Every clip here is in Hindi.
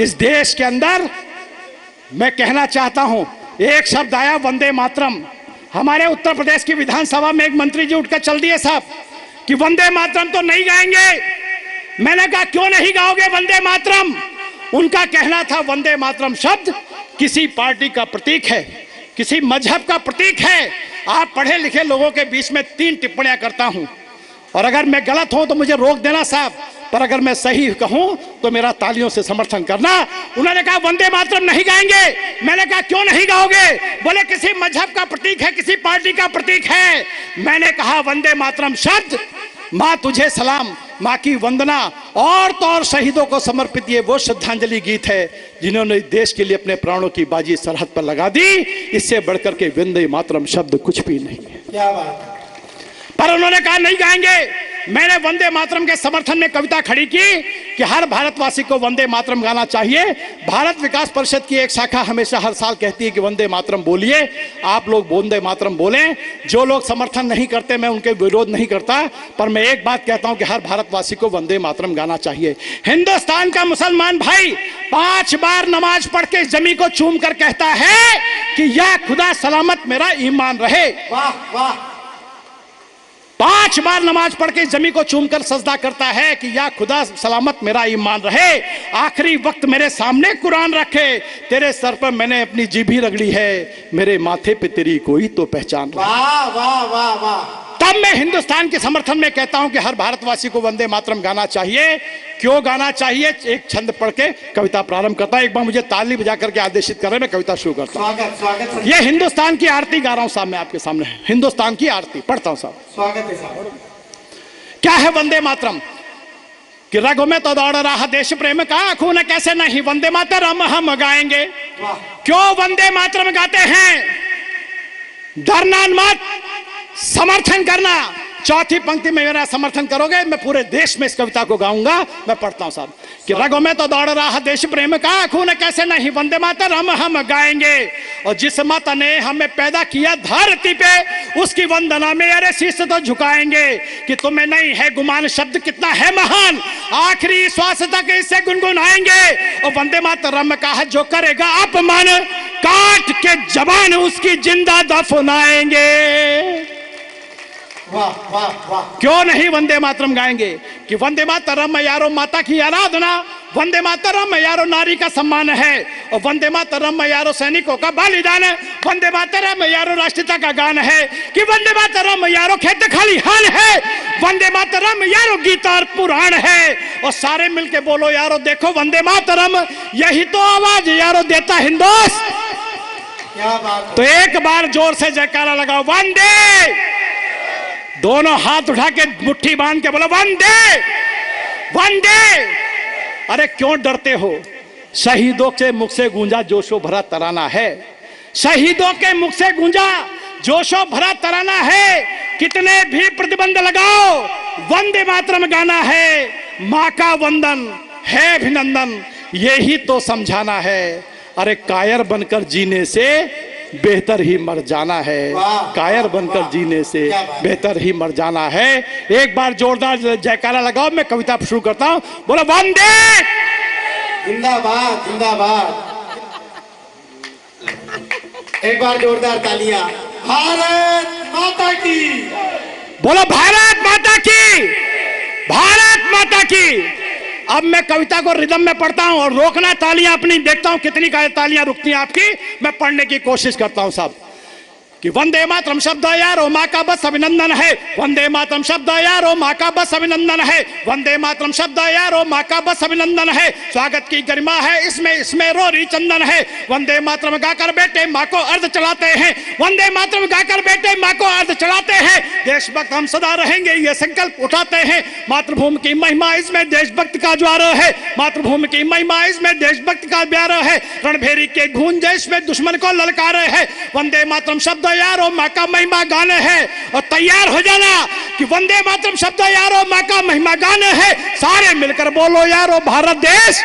इस देश के अंदर मैं कहना चाहता हूं, एक शब्द आया वंदे मातरम। हमारे उत्तर प्रदेश की विधानसभा में एक मंत्री जी उठकर चल दिए साहब कि वंदे मातरम तो नहीं गाएंगे। मैंने कहा क्यों नहीं गाओगे वंदे मातरम? उनका कहना था वंदे मातरम शब्द किसी पार्टी का प्रतीक है, किसी मजहब का प्रतीक है। आप पढ़े लिखे लोगों के बीच में 3 टिप्पणियां करता हूं, और अगर मैं गलत हूं तो मुझे रोक देना साहब, पर अगर मैं सही कहूं तो मेरा तालियों से समर्थन करना। उन्होंने कहा वंदे मातरम नहीं गाएंगे। मैंने कहा क्यों नहीं गाओगे? बोले किसी मजहब का प्रतीक है, किसी पार्टी का प्रतीक है। मैंने कहा वंदे मातरम शब्द मां तुझे सलाम, मां की वंदना और तो और शहीदों को समर्पित ये वो श्रद्धांजलि गीत है जिन्होंने देश के लिए अपने प्राणों की बाजी सरहद पर लगा दी। इससे बढ़कर के वंदे मातरम शब्द कुछ भी नहीं है। क्या बात है। पर उन्होंने कहा नहीं गाएंगे। मैंने वंदे मातरम के समर्थन में कविता खड़ी की कि हर भारतवासी को वंदे मातरम गाना चाहिए। भारत विकास परिषद की एक शाखा हमेशा हर साल कहती है कि वंदे मातरम बोलिए, आप लोग वंदे मातरम बोलें। जो लोग समर्थन नहीं करते मैं उनके विरोध नहीं करता, पर मैं एक बात कहता हूं कि हर भारतवासी को वंदे मातरम गाना चाहिए। हिंदुस्तान का मुसलमान भाई 5 बार नमाज पढ़ के जमीन को चूम कर कहता है कि या खुदा सलामत मेरा ईमान रहे। वाह वाह। 5 बार नमाज पढ़ के जमीन को चूमकर सजदा करता है कि या खुदा सलामत मेरा ईमान रहे। आखिरी वक्त मेरे सामने कुरान रखे, तेरे सर पर मैंने अपनी जीभी रगड़ी है, मेरे माथे पे तेरी कोई तो पहचान रहे। वाह वाह वाह वाह। तब मैं हिंदुस्तान के समर्थन में कहता हूं कि हर भारतवासी को वंदे मातरम गाना चाहिए। क्यों गाना चाहिए? एक छंद पढ़ के कविता प्रारंभ करता हूं। एक बार मुझे ताली बजा करके आदेशित कर रहे, मैं कविता शुरू करता हूं। स्वागत स्वागत। ये हिंदुस्तान की आरती गा रहा हूं साहब, मैं आपके सामने हिंदुस्तान की आरती पढ़ता हूं साहब। स्वागत है साहब। क्या है वंदे मातरम? कि रगों में तो दौड़ रहा देश प्रेम का खून कैसे नहीं, वंदे मातरम हम गाएंगे। क्यों वंदे मातरम गाते हैं? डरना मत, समर्थन करना। चौथी पंक्ति में मेरा समर्थन करोगे, मैं पूरे देश में इस कविता को गाऊंगा। मैं पढ़ता हूं साहब कि रगों में तो दौड़ रहा देश प्रेम का खून कैसे नहीं, वंदे मातरम हम गाएंगे। और जिस माता ने हमें पैदा किया धरती पे, उसकी वंदना में अरे शीश तो झुकाएंगे। कि तुम्हें नहीं है गुमान शब्द कितना है महान, आखिरी श्वास तक इससे गुनगुनाएंगे। और वंदे मातरम का है जो करेगा अपमान, काट के जबान उसकी जिंदा दफनाएंगे। वाह वाह वाह। क्यों नहीं वंदे मातरम गाएंगे? कि वंदे मातरम यारो माता की आराधना, वंदे मातरम यारो नारी का सम्मान है, और वंदे मातरम यारो सैनिकों का बलिदान है, वंदे मातरम यारो राष्ट्रीयता का गान है। कि वंदे मातरम यारो खेत खलिहान है, वंदे मातरम यारो गीता और पुराण है। और सारे मिलके बोलो यारो देखो वंदे मातरम, यही तो आवाज यारो देता हिंदुस्तान। क्या बात। तो एक बार जोर से जयकारा लगाओ वंदे। दोनों हाथ उठा के मुट्ठी बांध के बोलो वंदे वंदे। अरे क्यों डरते हो? शहीदों के मुख से गूंजा जोशो भरा तराना है, शहीदों के मुख से गूंजा जोशो भरा तराना है। कितने भी प्रतिबंध लगाओ, वंदे मातरम गाना है। मां का वंदन है अभिनंदन, यही तो समझाना है। अरे कायर बनकर जीने से बेहतर ही मर जाना है, कायर बनकर जीने से बेहतर ही मर जाना है। एक बार जोरदार जयकारा लगाओ, मैं कविता शुरू करता हूं। बोलो वंदे जिंदाबाद जिंदाबाद। एक बार जोरदार तालियां। भारत माता की। बोलो भारत माता की, भारत माता की। अब मैं कविता को रिदम में पढ़ता हूं और रोकना तालियां अपनी, देखता हूं कितनी तालियां रुकती हैं आपकी। मैं पढ़ने की कोशिश करता हूं साहब कि वंदे मातरम शब्द यारो माँ का बस अभिनंदन है, वंदे मातरम शब्द यारो माँ का बस अभिनंदन है, वंदे मातरम शब्द यारो माँ का बस अभिनंदन है। स्वागत की गरिमा है इसमें, इसमें रोरी चंदन है। वंदे मातरम गाकर बेटे माँ को अर्ध चढ़ाते हैं, वंदे मातरम गाकर बेटे माँ को अर्ध चढ़ाते हैं। देशभक्त हम सदा रहेंगे ये संकल्प उठाते हैं। मातृभूमि की महिमा इसमें देशभक्त का ज्वार है, मातृभूमि की महिमा इसमें देशभक्त का प्यार है। रणभेरी के गूंज इसमें दुश्मन को ललकारे है। वंदे मातरम शब्द यारो माँ का महिमा गाने है। और तैयार हो जाना कि वंदे मातरम शब्द यारो माँ का महिमा गाने है। सारे मिलकर बोलो यारो भारत देश,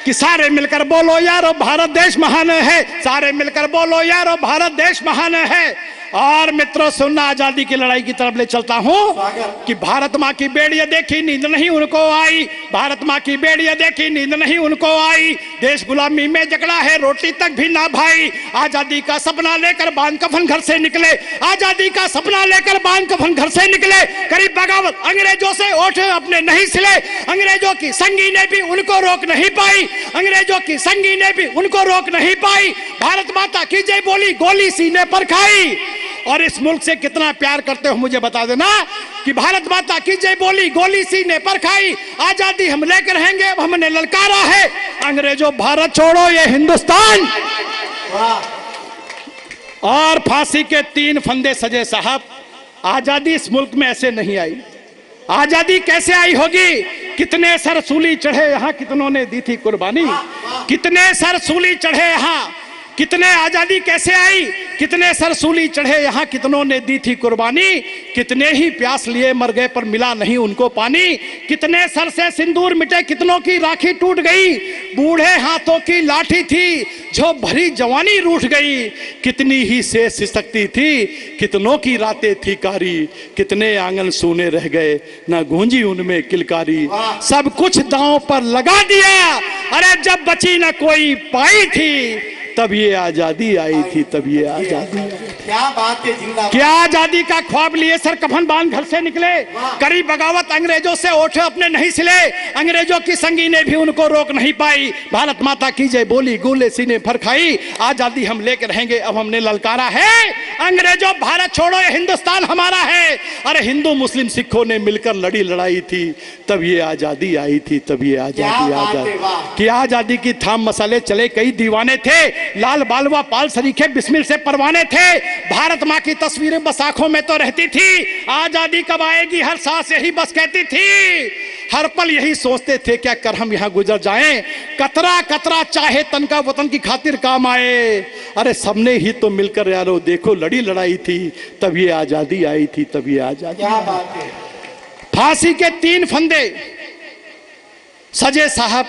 कि सारे मिलकर बोलो यारो भारत देश महान है, सारे मिलकर बोलो यारो भारत देश महान है। और मित्रों सुनना, आजादी की लड़ाई की तरफ ले चलता हूं कि भारत माँ की बेड़िया देखी नींद नहीं उनको आई, भारत माँ की बेड़िया देखी नींद नहीं उनको आई, देश गुलामी में जकड़ा है रोटी तक भी ना भाई, आजादी का सपना लेकर बांध कफन घर से निकले, आजादी का सपना लेकर बांध कफन घर से निकले, करीब बगावत अंग्रेजों से ओठ अपने नहीं सिले, अंग्रेजों की संगी ने भी उनको रोक नहीं पाई, अंग्रेजों की संगी ने भी उनको रोक नहीं पाई, भारत माता की जय बोली गोली सीने पर खाई। और इस मुल्क से कितना प्यार करते हो मुझे बता देना कि भारत माता की जय बोली गोली सीने पर खाई, आजादी हम लेकर रहेंगे, अब हमने ललकारा है, अंग्रेजों भारत छोड़ो ये हिंदुस्तान। और फांसी के 3 फंदे सजे साहब, आजादी इस मुल्क में ऐसे नहीं आई। आजादी कैसे आई होगी? कितने सर सूली चढ़े यहाँ, कितनों ने दी थी कुर्बानी, कितने सर सूली चढ़े यहाँ, कितने आजादी कैसे आई, कितने सरसूली चढ़े यहाँ, कितनों ने दी थी कुर्बानी, कितने ही प्यास लिए मर गए पर मिला नहीं उनको पानी, कितने सर से सिंदूर मिटे, कितनों की राखी टूट गई, बूढ़े हाथों की लाठी थी जो भरी जवानी रूठ गई, कितनी ही से सिसकती थी, कितनों की रातें थी कारी, कितने आंगन सूने रह गए ना गूंजी उनमें किलकारी, सब कुछ दांव पर लगा दिया, अरे जब बची न कोई पाई थी, तब ये आजादी आई थी, तब ये आजादी आई थी। क्या बात है, जिंदाबाद। क्या आजादी का ख्वाब लिए सर कफन बांध घर से निकले, करीब बगावत अंग्रेजों से ओठ अपने नहीं सिले, अंग्रेजों की संगी ने भी उनको रोक नहीं पाई, भारत माता की जय बोली गोले सीने पर खाई, आजादी हम लेकर रहेंगे, अब हमने ललकारा है, अंग्रेजों भारत छोड़ो ये हिंदुस्तान हमारा है। अरे हिंदू मुस्लिम सिखों ने मिलकर लड़ी लड़ाई थी, तब ये आजादी आई थी, तब ये आजादी की आजादी की थाम मसाले चले कई दीवाने थे, लाल बालवा पाल सरीखे बिस्मिल से परवाने थे, भारत माँ की तस्वीरें बस आंखों में तो रहती थी, आजादी कब आएगी हर सांस यही बस कहती थी, हर पल यही सोचते थे क्या कर हम यहाँ गुजर जाएं, कतरा कतरा चाहे तन का वतन की खातिर काम आए, अरे सबने ही तो मिलकर यारो देखो लड़ी लड़ाई थी, तब ये आजादी आई थी, तब ये आजादी। क्या बात है। फांसी के 3 फंदे सजे साहब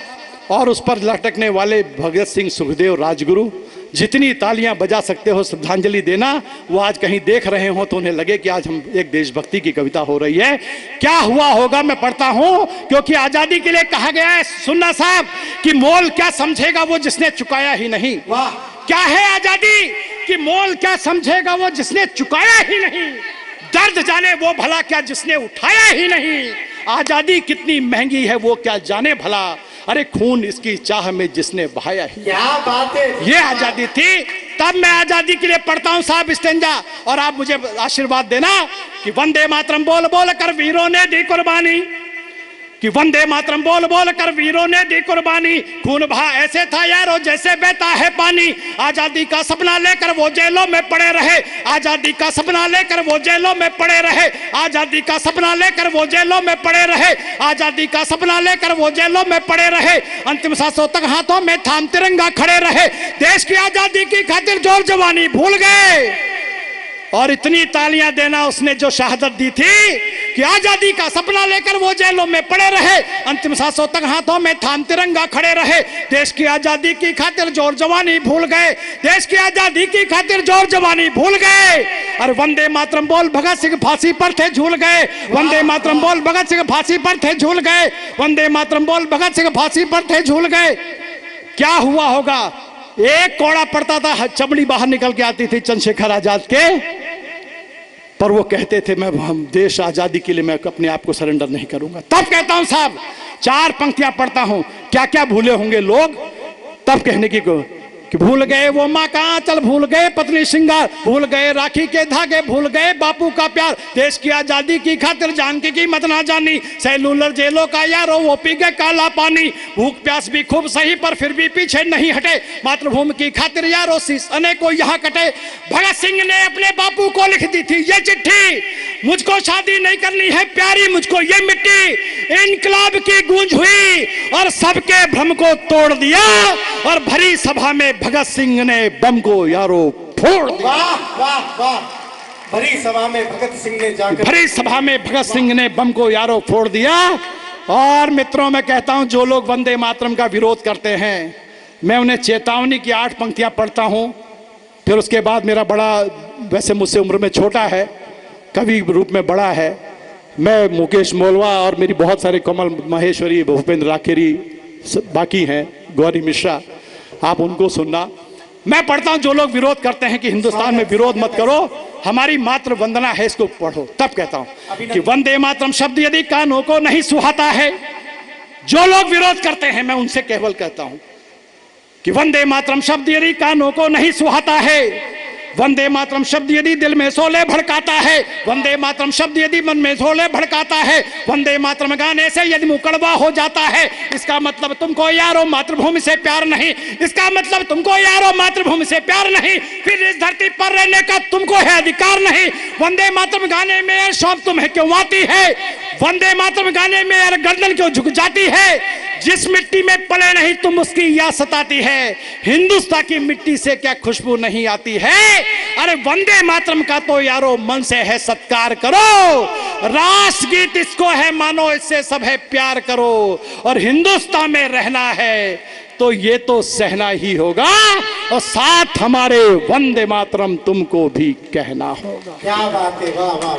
और उस पर लटकने वाले भगत सिंह, सुखदेव, राजगुरु, जितनी तालियां बजा सकते हो श्रद्धांजलि देना, वो आज कहीं देख रहे हो तो उन्हें लगे कि आज हम एक देशभक्ति की कविता हो रही है। क्या हुआ होगा मैं पढ़ता हूं, क्योंकि आजादी के लिए कहा गया है, सुनना साहब, कि मोल क्या समझेगा वो जिसने चुकाया ही नहीं। वाह। क्या है आजादी कि मोल क्या समझेगा वो जिसने चुकाया ही नहीं, दर्द जाने वो भला क्या जिसने उठाया ही नहीं, आजादी कितनी महंगी है वो क्या जाने भला, अरे खून इसकी चाह में जिसने बहाया ही। क्या बात है। ये आजादी थी। तब मैं आजादी के लिए पढ़ता हूं साहब स्टेंजा, और आप मुझे आशीर्वाद देना कि वंदे मातरम बोल बोल कर वीरों ने दी कुर्बानी, कि वंदे मातरम बोल बोल कर वीरों ने दी कुर्बानी, खून बहा ऐसे था यारो जैसे बहता है पानी, आजादी का सपना लेकर वो जेलों में पड़े रहे, आजादी का सपना लेकर वो जेलों में पड़े रहे, आजादी का सपना लेकर वो जेलों में पड़े रहे, आजादी का सपना लेकर वो जेलों में पड़े रहे, अंतिम सांसों तक हाथों में थाम तिरंगा खड़े रहे, देश की आजादी की खातिर जोर जवानी भूल गए। और इतनी तालियां देना उसने जो शहादत दी थी कि आजादी का सपना लेकर वो जेलों में पड़े रहे, अंतिम सांसों तक हाथों में थाम तिरंगा खड़े रहे, देश की आजादी की खातिर जोर जवानी भूल गए, देश की आजादी की खातिर जोर जवानी भूल गए। और वंदे मातरम बोल भगत सिंह फांसी पर थे झूल गए, वंदे मातरम बोल भगत सिंह फांसी पर थे झूल गए, वंदे मातरम बोल भगत सिंह फांसी पर थे झूल गए। क्या हुआ होगा, एक कोड़ा पड़ता था चमड़ी बाहर निकल के आती थी चंद्रशेखर आजाद के, पर वो कहते थे मैं हम देश आजादी के लिए मैं अपने आप को सरेंडर नहीं करूंगा। तब कहता हूं साहब, 4 पंक्तियां पढ़ता हूं, क्या क्या भूले होंगे लोग, तब कहने की को कि भूल गए वो माँ का आंचल, भूल गए पत्नी श्रृंगार, भूल गए राखी के धागे, भूल गए बापू का प्यार, देश की आजादी की खातिर जान की कीमत ना जानी, सेलुलर जेलों का यारो वो पी गए काला पानी, भूख प्यास भी खूब सही पर फिर भी पीछे नहीं हटे, मातृभूमि की खातिर यारो शीश अनेकों यहाँ कटे, भगत सिंह ने अपने बापू को लिख दी थी ये चिट्ठी, मुझको शादी नहीं करनी है प्यारी मुझको ये मिट्टी, इनकलाब की गूंज हुई और सबके भ्रम को तोड़ दिया, और भरी सभा में भगत सिंह ने बम को यारो फोड़ दिया। वाह वाह वाह। भरी सभा में भगत सिंह ने जाकर, भरी सभा में भगत सिंह ने बम को यारो फोड़ दिया। और मित्रों मैं कहता हूं जो लोग वंदे मातरम का विरोध करते हैं, मैं उन्हें चेतावनी की 8 पंक्तियां पढ़ता हूं, फिर उसके बाद मेरा बड़ा वैसे मुझसे उम्र में छोटा है, कवि रूप में बड़ा है। मैं, मुकेश मोलवा और मेरी बहुत सारे, कमल महेश्वरी, भूपेंद्र राखेरी, बाकी हैं, गौरी मिश्रा, आप उनको सुनना। मैं पढ़ता हूं, जो लोग विरोध करते हैं कि हिंदुस्तान में विरोध मत करो, हमारी मातृ वंदना है, इसको पढ़ो। तब कहता हूं कि वंदे मातरम शब्द यदि कानों को नहीं सुहाता है, जो लोग विरोध करते हैं मैं उनसे केवल कहता हूं कि वंदे मातरम शब्द यदि कानों को नहीं सुहाता है, वंदे मातरम शब्द यदि दिल में शोले भड़काता है, वंदे मातरम शब्द यदि मन में शोले भड़काता है, वंदे मातरम गाने से यदि मुंह कड़वा हो जाता है, इसका मतलब तुमको यारो मातृभूमि से प्यार नहीं, इसका मतलब तुमको यारो मातृभूमि से प्यार नहीं, फिर इस धरती पर रहने का तुमको है अधिकार नहीं। वंदे मातरम गाने में यार शौक तुम्हें क्यों आती है, वंदे मातरम गाने में यार गर्दन क्यों झुक जाती है, जिस मिट्टी में पले नहीं तुम उसकी याद सताती है, हिंदुस्तान की मिट्टी से क्या खुशबू नहीं आती है। अरे वंदे मातरम का तो यारो मन से है सत्कार करो, राष्ट्रगीत इसको है मानो, इससे सब है प्यार करो, और हिंदुस्तान में रहना है तो ये तो सहना ही होगा, और साथ हमारे वंदे मातरम तुमको भी कहना होगा। क्या बात है, वाह वाह।